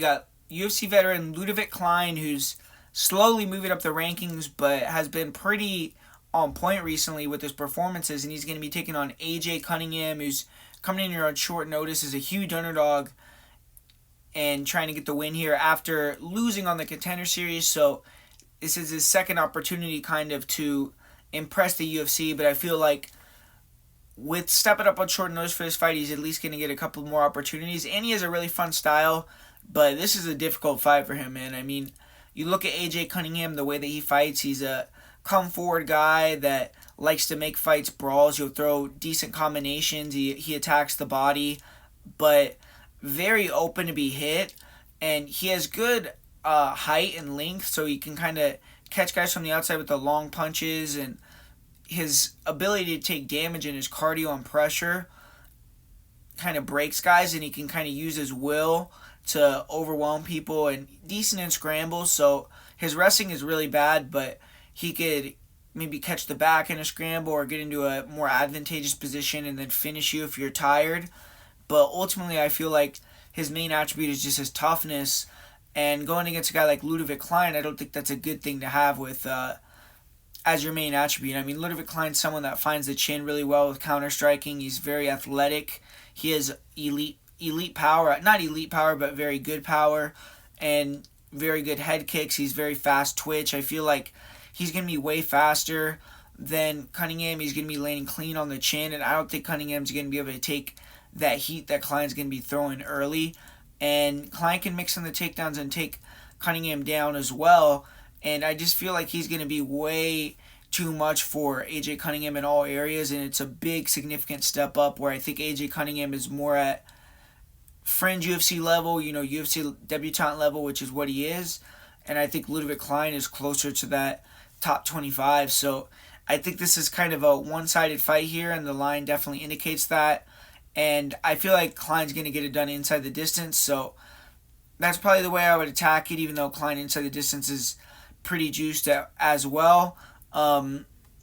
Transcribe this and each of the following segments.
We got UFC veteran Ludovic Klein, who's slowly moving up the rankings, but has been pretty on point recently with his performances, and he's going to be taking on AJ Cunningham, who's coming in here on short notice as a huge underdog and trying to get the win here after losing on the Contender Series. So this is his second opportunity kind of to impress the UFC, but I feel like with stepping up on short notice for this fight, he's at least going to get a couple more opportunities, and he has a really fun style, but this is a difficult fight for him, man. I mean, you look at AJ Cunningham, the way that he fights, he's a come forward guy that likes to make fights brawls. He'll throw decent combinations. He attacks the body, but very open to be hit, and he has good height and length, so he can kind of catch guys from the outside with the long punches, and his ability to take damage and his cardio and pressure kind of breaks guys, and he can kind of use his will to overwhelm people and decent in scrambles. So his wrestling is really bad, but he could maybe catch the back in a scramble or get into a more advantageous position and then finish you if you're tired. But ultimately, I feel like his main attribute is just his toughness. And going against a guy like Ludovic Klein, I don't think that's a good thing to have with as your main attribute. I mean, Ludovic Klein's someone that finds the chin really well with counter striking. He's very athletic. He has elite power, not elite power, but very good power, and very good head kicks. He's very fast twitch. I feel like he's going to be way faster than Cunningham. He's going to be landing clean on the chin, and I don't think Cunningham's going to be able to take that heat that Klein's going to be throwing early. And Klein can mix in the takedowns and take Cunningham down as well. And I just feel like he's going to be way too much for AJ Cunningham in all areas, and it's a big, significant step up where I think AJ Cunningham is more at fringe UFC level, UFC debutante level, which is what he is. And I think Ludovic Klein is closer to that top 25. So I think this is kind of a one-sided fight here, and the line definitely indicates that. And I feel like Klein's going to get it done inside the distance, so that's probably the way I would attack it, even though Klein inside the distance is pretty juiced as well.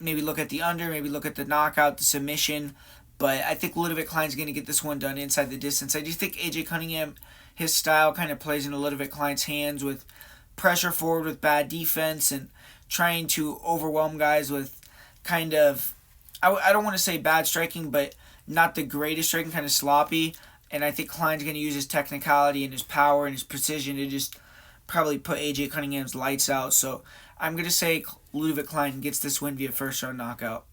Maybe look at the under, maybe look at the knockout, the submission, but I think Ludovic Klein's going to get this one done inside the distance. I do think AJ Cunningham, his style kind of plays into Ludovic Klein's hands with pressure forward with bad defense and trying to overwhelm guys with kind of, I don't want to say bad striking, but not the greatest striking, kind of sloppy. And I think Klein's going to use his technicality and his power and his precision to just probably put AJ Cunningham's lights out. So I'm going to say Ludovic Klein gets this win via first round knockout.